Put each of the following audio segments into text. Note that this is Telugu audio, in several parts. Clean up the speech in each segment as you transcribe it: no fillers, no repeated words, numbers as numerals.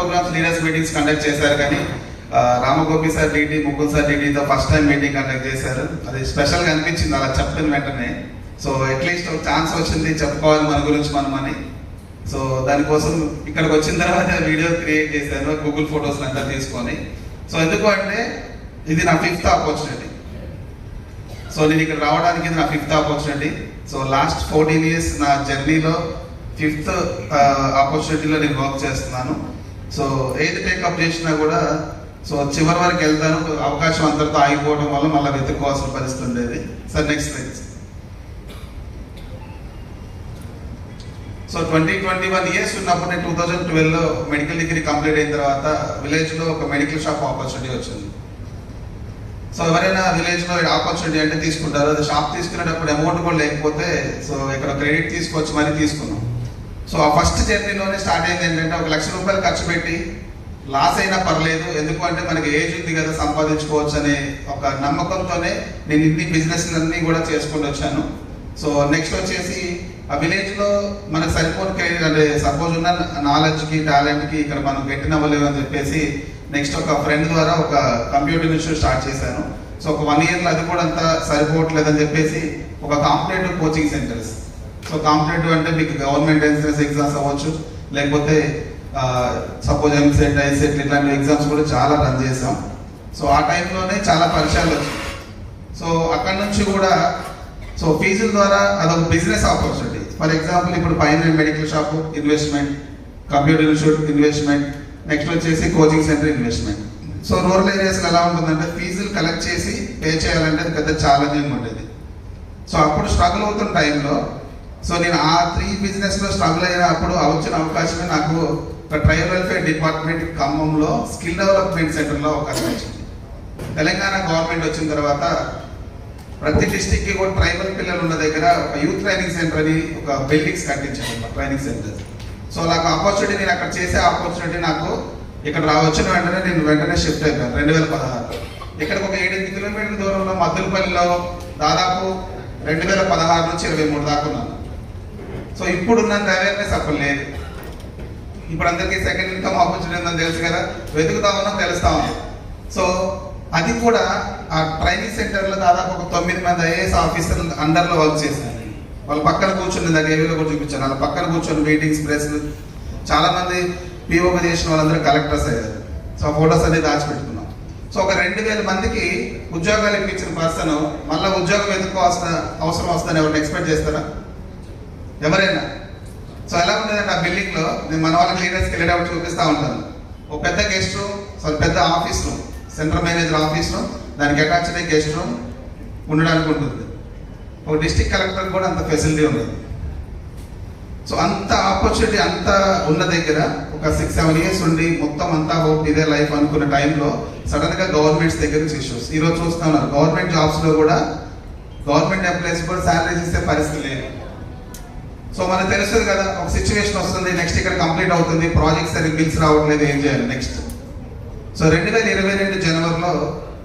ప్రోగ్రామ్స్ లీడర్స్ మీటింగ్స్ కండక్ట్ చేశారు, కానీ Ramagopi sir DT, Mukund sir డీటీతో ఫస్ట్ టైం మీటింగ్ కండక్ట్ చేశారు. అది స్పెషల్గా అనిపించింది అలా చెప్పిన వెంటనే. సో అట్లీస్ట్ ఒక ఛాన్స్ వచ్చింది చెప్పుకోవాలి మన గురించి మనం అని. సో దానికోసం ఇక్కడికి వచ్చిన తర్వాత వీడియో క్రియేట్ చేశాను గూగుల్ ఫొటోస్ అంతా తీసుకొని. సో ఎందుకు అంటే ఇది నా 5th ఆపర్చునిటీ. సో నేను ఇక్కడ రావడానికి ఇది నా 5th opportunity. So last 14 years నా జర్నీలో 5th ఆపర్చునిటీలో నేను వర్క్ చేస్తున్నాను. సో ఏది టేకప్ చేసినా కూడా సో చివరి వరకు వెళ్తాను. అవకాశం అంతటితో ఆగిపోవడం వల్ల మళ్ళీ వెతుక్కోవాల్సిన పరిస్థితి ఉండేది. Sir next slide. So 21 years ఉన్నప్పుడు నేను 2012లో మెడికల్ డిగ్రీ కంప్లీట్ అయిన తర్వాత విలేజ్లో ఒక మెడికల్ షాప్ ఆపర్చునిటీ వచ్చింది. సో ఎవరైనా విలేజ్లో ఆపర్చునిటీ అంటే తీసుకుంటారు. అది షాప్ తీసుకునేటప్పుడు అమౌంట్ కూడా లేకపోతే సో ఇక్కడ క్రెడిట్ తీసుకొచ్చి మరీ తీసుకున్నాం. సో ఆ ఫస్ట్ జర్నీలోనే స్టార్ట్ అయింది ఏంటంటే 1 లక్ష రూపాయలు ఖర్చు పెట్టి లాస్ అయినా పర్లేదు, ఎందుకు అంటే మనకి ఏజ్ ఉంది కదా సంపాదించుకోవచ్చు అనే ఒక నమ్మకంతోనే నేను ఇన్ని బిజినెస్లన్నీ కూడా చేసుకుంటూ వచ్చాను. సో నెక్స్ట్ వచ్చేసి ఆ విలేజ్లో మనకు సరిపోని కెరీర్ అంటే సపోజ్ ఉన్న నాలెడ్జ్కి టాలెంట్కి ఇక్కడ మనం గెట్టిన అవ్వలేము అని చెప్పేసి నెక్స్ట్ ఒక ఫ్రెండ్ ద్వారా ఒక కంప్యూటర్ ఇన్స్టిట్యూట్ స్టార్ట్ చేశాను. సో ఒక 1 yearలో అది కూడా అంతా సరిపోవట్లేదని చెప్పేసి ఒక competitive coaching centres. So competitive అంటే మీకు గవర్నమెంట్ ఎంట్రన్స్ ఎగ్జామ్స్ అవ్వచ్చు, లేకపోతే సపోజ్ ఎంసెట్, ఐసెట్ ఇట్లాంటి ఎగ్జామ్స్ కూడా చాలా రన్ చేసాం. సో ఆ టైంలోనే చాలా పరిచయాలు వచ్చాయి. సో అక్కడ నుంచి కూడా సో ఫీజుల ద్వారా అదొక బిజినెస్ ఆపర్చునిటీ. ఫర్ ఎగ్జాంపుల్ ఇప్పుడు పైన medical shop investment, computer institute investment, next వచ్చేసి coaching centre investment. So rural ఏరియాస్లో ఎలా ఉంటుందంటే ఫీజులు కలెక్ట్ చేసి పే చేయాలంటే పెద్ద ఛాలెంజింగ్ ఉండేది. సో అప్పుడు స్ట్రగుల్ అవుతున్న టైంలో సో నేను ఆ 3 బిజినెస్లో స్ట్రగుల్ అయినప్పుడు వచ్చిన అవకాశమే నాకు ఒక ట్రైబల్ వెల్ఫేర్ డిపార్ట్మెంట్ ఖమ్మంలో స్కిల్ డెవలప్మెంట్ సెంటర్లో అవకాశం వచ్చింది. తెలంగాణ గవర్నమెంట్ వచ్చిన తర్వాత ప్రతి డిస్టిక్కి కూడా ట్రైబల్ పిల్లలు ఉన్న దగ్గర ఒక యూత్ ట్రైనింగ్ సెంటర్ అని ఒక బిల్డింగ్స్ కట్టించాను, ట్రైనింగ్ సెంటర్. సో నాకు ఆపర్చునిటీ, నేను అక్కడ చేసే ఆపర్చునిటీ నాకు ఇక్కడ వచ్చిన వెంటనే నేను వెంటనే షిఫ్ట్ అయిపోయాను 2016. ఇక్కడికి ఒక 7 కిలోమీటర్ల దూరంలో మద్దులపల్లిలో దాదాపు 2016 నుంచి 23 దాకా ఉన్నాను. సో ఇప్పుడున్నంత అవేర్నెస్ అప్పుడు లేదు. ఇప్పుడు అందరికీ సెకండ్ ఇన్కమ్ ఆపర్చునిటీ ఉందని తెలుసు కదా, వెతుకుతా ఉన్నాం, తెలుస్తా ఉన్నాం. సో అది కూడా ఆ ట్రైనింగ్ సెంటర్లో దాదాపు ఒక 9 మంది ఐఏఎస్ ఆఫీసర్లు అండర్లో వర్క్ చేశాను. వాళ్ళ పక్కన కూర్చొని దాని ఏవిలో కూడా చూపించాను. వాళ్ళ పక్కన కూర్చొని మీటింగ్స్, ప్రెస్, చాలా మంది పీఓగా చేసిన వాళ్ళందరూ కలెక్టర్స్ అయ్యారు. సో ఆ ఫోటోస్ అనేది దాచిపెట్టుకున్నాం. సో ఒక 2000 మందికి ఉద్యోగాలు ఇప్పించిన పర్సన్ మళ్ళీ ఉద్యోగం వెతుక్కోవాల్సిన అవసరం వస్తుందని ఎవరిని ఎక్స్పెక్ట్ చేస్తారా? ఎవరైనా? సో ఎలా ఉండేదంటే ఆ బిల్డింగ్లో నేను మన వాళ్ళకి లీడర్స్కి వెళ్ళేటప్పుడు చూపిస్తూ ఉంటాను. ఒక పెద్ద గెస్ట్ రూమ్, సో పెద్ద office room, central manager office room, దానికి అటాచ్ అయ్యే గెస్ట్ రూమ్ ఉండడానికి ఉంటుంది. ఒక డిస్ట్రిక్ట్ కలెక్టర్ కూడా అంత ఫెసిలిటీ ఉండదు. సో అంత ఆపర్చునిటీ అంత ఉన్న దగ్గర ఒక 6-7 years ఉండి మొత్తం అంతా హోప్ ఇదే లైఫ్ అనుకున్న టైంలో సడన్గా గవర్నమెంట్స్ దగ్గర నుంచి ఇష్యూస్. ఈరోజు చూస్తూ ఉన్నారు గవర్నమెంట్ జాబ్స్లో కూడా గవర్నమెంట్ ఎంప్లాయీస్ కూడా శాలరీస్ ఇచ్చే పరిస్థితి లేదు. సో మనకు తెలుస్తుంది కదా, ఒక సిచ్యువేషన్ వస్తుంది, నెక్స్ట్ ఇక్కడ కంప్లీట్ అవుతుంది, ప్రాజెక్ట్స్ అని బిల్స్ రావట్లేదు, ఏం చేయాలి నెక్స్ట్. సో 2022 జనవరిలో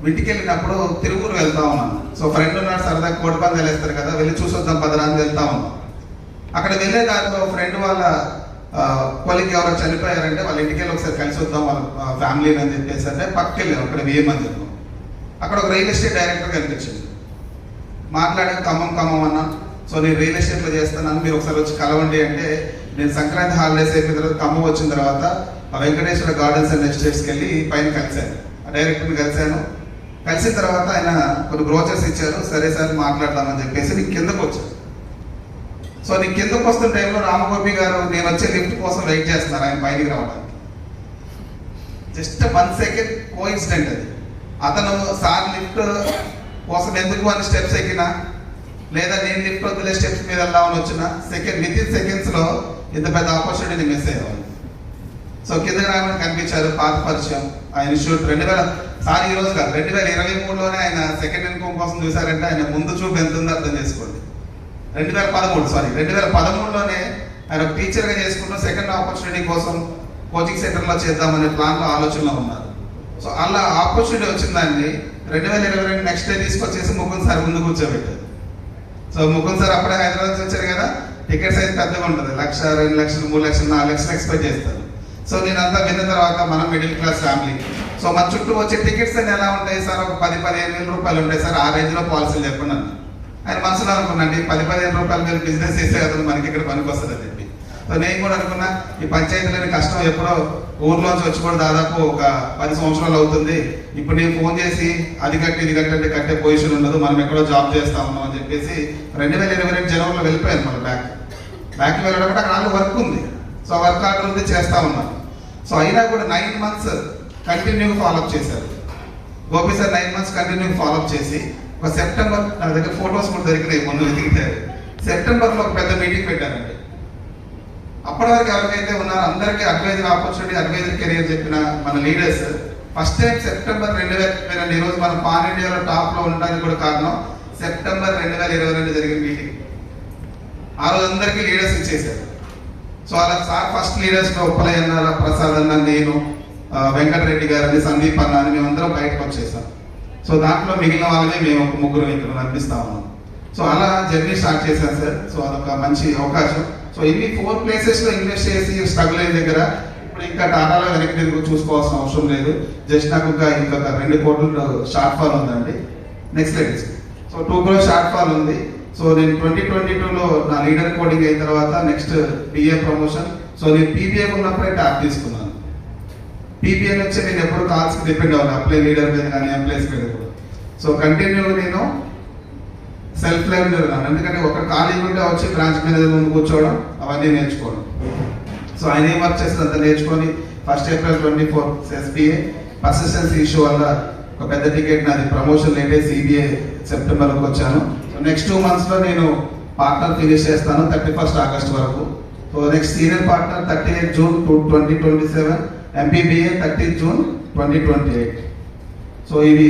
ఇంటికి వెళ్ళినప్పుడు తిరుపూరు వెళ్తా ఉన్నాను. సో ఫ్రెండ్ ఉన్నాడు, సరదా కోడిపందాలు వేస్తారు కదా, వెళ్ళి చూసొద్దాం పదరాన్ని వెళ్తా ఉన్నాం. అక్కడ వెళ్ళే దాంట్లో ఫ్రెండ్ వాళ్ళ కొలికి ఎవరో చనిపోయారంటే వాళ్ళ ఇంటికి వెళ్ళి ఒకసారి కలిసి వద్దాం వాళ్ళ ఫ్యామిలీని అని చెప్పేసి అంటే పక్కకి వెళ్ళాం. అక్కడ వేయమని చెప్పాం. అక్కడ ఒక రియల్ ఎస్టేట్ డైరెక్టర్ కనిపించింది. మాట్లాడే ఖమ్మం అన్నా, సో నేను రియల్ ఎస్టేట్లో చేస్తున్నాను, మీరు ఒకసారి వచ్చి కలవండి అంటే నేను సంక్రాంతి హాలిడేస్ అయిపోయిన తర్వాత ఖమ్మం వచ్చిన తర్వాత ఆ వెంకటేశ్వర గార్డెన్స్ అండ్ ఎస్టేట్స్కి వెళ్ళి పైన కలిశాను. ఆ డైరెక్టర్ని కలిశాను. కలిసిన తర్వాత ఆయన కొన్ని బ్రోచర్స్ ఇచ్చారు. సరే సార్ మాట్లాడదామని చెప్పేసి నీకు కిందకు వచ్చాను. సో నీకు కిందకు వస్తున్న టైంలో రామగోపి గారు నేను వచ్చే లిఫ్ట్ కోసం వెయిట్ చేస్తున్నారు ఆయన పైకి రావడానికి. జస్ట్ 1 second కోఇన్సిడెంట్ అది. అతను సార్ లిఫ్ట్ కోసం ఎందుకు అని స్టెప్స్ ఎక్కినా, లేదా నేను లిఫ్ట్ వద్దులే స్టెప్స్ మీద వెళ్దామని వచ్చిన వితిన్ సెకండ్స్లో ఇంత పెద్ద ఆపర్చునిటీని మిస్ అయ్యేవాళ్ళు. సో కింద రామని కనిపించారు, పాత పరిచయం. ఆయన ఇన్స్టిట్యూట్ 2000 సార్ ఈ రోజు కాదు 2023లోనే ఆయన సెకండ్ ఇన్కమ్ కోసం చూసారంటే ఆయన ముందు చూపు ఎంత ఉందో అర్థం చేసుకోండి. 2013లోనే ఆయన ఒక టీచర్గా చేసుకుంటూ సెకండ్ ఆపర్చునిటీ కోసం కోచింగ్ సెంటర్లో చేద్దామనే ప్లాన్లో ఆలోచనలో ఉన్నారు. సో అలా ఆపర్చునిటీ వచ్చిందండి. 2022 నెక్స్ట్ డే తీసుకొచ్చేసి ముకుంద్ సార్ ముందు కూర్చోబెట్టారు. సో ముకుంద్ సార్ అప్పుడే హైదరాబాద్ నుంచి వచ్చారు కదా, టికెట్స్ అయితే పెద్దగా ఉంటుంది, 1,00,000, 2 లక్షలు, 3 లక్షలు, 4 లక్షలు ఎక్స్పెక్ట్ చేస్తారు. సో నేను అంతా విన్న తర్వాత మనం మిడిల్ క్లాస్ ఫ్యామిలీ, సో మన చుట్టూ వచ్చే టికెట్స్ అని ఎలా ఉంటాయి సార్, ఒక 10-15 వేల రూపాయలు ఉంటాయి సార్, ఆ రేంజ్లో పాలసీలు చెప్పండి అన్న. ఆయన మనసులో అనుకున్నాండి 10-15 రూపాయలు మీరు బిజినెస్ చేసే కదా మనకి ఇక్కడ పనికి వస్తుంది అని చెప్పి. సో నేను కూడా అనుకున్నా ఈ పంచాయతీలోని కష్టం ఎప్పుడో ఊర్లోంచి వచ్చి కూడా దాదాపు ఒక 10 సంవత్సరాలు అవుతుంది. ఇప్పుడు నేను ఫోన్ చేసి అది కట్టి ఇది కట్టి అంటే కట్టే పొజిషన్ ఉండదు, మనం ఎక్కడో జాబ్ చేస్తా ఉన్నాం అని చెప్పేసి 2022 జనవరిలో వెళ్ళిపోయాను మన బ్యాక్కి వెళ్ళడం కూడా అక్కడ వర్క్ ఉంది. సో వర్క్ ఆర్డర్ ఉంది, చేస్తా ఉన్నాను. సో అయినా కూడా 9 months కంటిన్యూగా ఫాలోఅప్ చేశారు Gopi sir. 9 months continue follow up చేసి ఒక సెప్టెంబర్, నా దగ్గర ఫొటోస్ కూడా దొరికినాయి మొన్న వెతికితే, సెప్టెంబర్లో ఒక పెద్ద మీటింగ్ పెట్టారండి. అప్పటి వరకు ఎవరికైతే ఉన్నారో అందరికీ అడ్వైజర్ ఆపర్చునిటీ, అడ్వైజర్ కెరియర్ చెప్పిన మన లీడర్స్ ఫస్ట్ టైం సెప్టెంబర్ 2022, ఈరోజు మనం పాన్ ఇండియాలో టాప్లో ఉండడానికి కూడా కారణం సెప్టెంబర్ 2022 జరిగిన మీటింగ్. ఆ రోజు అందరికీ లీడర్స్ ఇచ్చేసారు. సో అలా సార్ ఫస్ట్ లీడర్స్లో ఉప్పలయ్య అన్న, ప్రసాద్ అన్న, నేను, వెంకటరెడ్డి గారని, సందీప్ అన్న అని మేమందరం బయటకు వచ్చేసాం. సో దాంట్లో మిగిలిన వాళ్ళని మేము ఒక ముగ్గురు ఇక్కడ అనిపిస్తా ఉన్నాం. సో అలా జర్నీ స్టార్ట్ చేశాను సార్. సో అదొక మంచి అవకాశం. సో ఇన్ని 4 ప్లేసెస్లో ఇన్వెస్ట్ చేసి స్ట్రగుల్ అయిన దగ్గర ఇప్పుడు ఇంకా టాటాలో వెనక్కి తిరిగి చూసుకోవాల్సిన అవసరం లేదు. జస్ట్ నాకు ఇంకొక 2 కోట్ల షార్ట్ ఫాల్ ఉందండి. Next let. So 2 crore short fall ఉంది. సో నేను 2022లో నా లీడర్ కోడింగ్ అయిన తర్వాత నెక్స్ట్ పిఏ ప్రమోషన్. సో నేను పీబీఏ ఉన్నప్పుడే ట్యాప్ తీసుకున్నాను. పీబీఏ వచ్చి నేను ఎప్పుడు కాల్స్కి డిపెండ్ అవ్వాలి, అప్లై లీడర్ మీద కానీ ఎంప్లాయీస్ మీద కూడా. సో కంటిన్యూగా నేను సెల్ఫ్ లెర్నర్ ఉన్నాను. ఎందుకంటే ఒక ఖాళీ ఉంటే వచ్చి బ్రాంచ్ మేనేజర్ ముందు కూర్చోవడం, అవన్నీ నేర్చుకోవడం. సో ఆయన ఏం వర్క్ చేస్తుంది అంతా నేర్చుకొని 1st April 2024 SBA persistency issue వల్ల ఒక పెద్ద టికెట్ నాది ప్రమోషన్ లేట్ అయ్యి సిబిఐ సెప్టెంబర్కి వచ్చాను. సో నెక్స్ట్ 2 monthsలో నేను పార్ట్నర్ ఫినిష్ చేస్తాను 31st August వరకు. So next senior partner 38 June 2027, ఎంపీబీఏ 30 June 2028. So ఇవి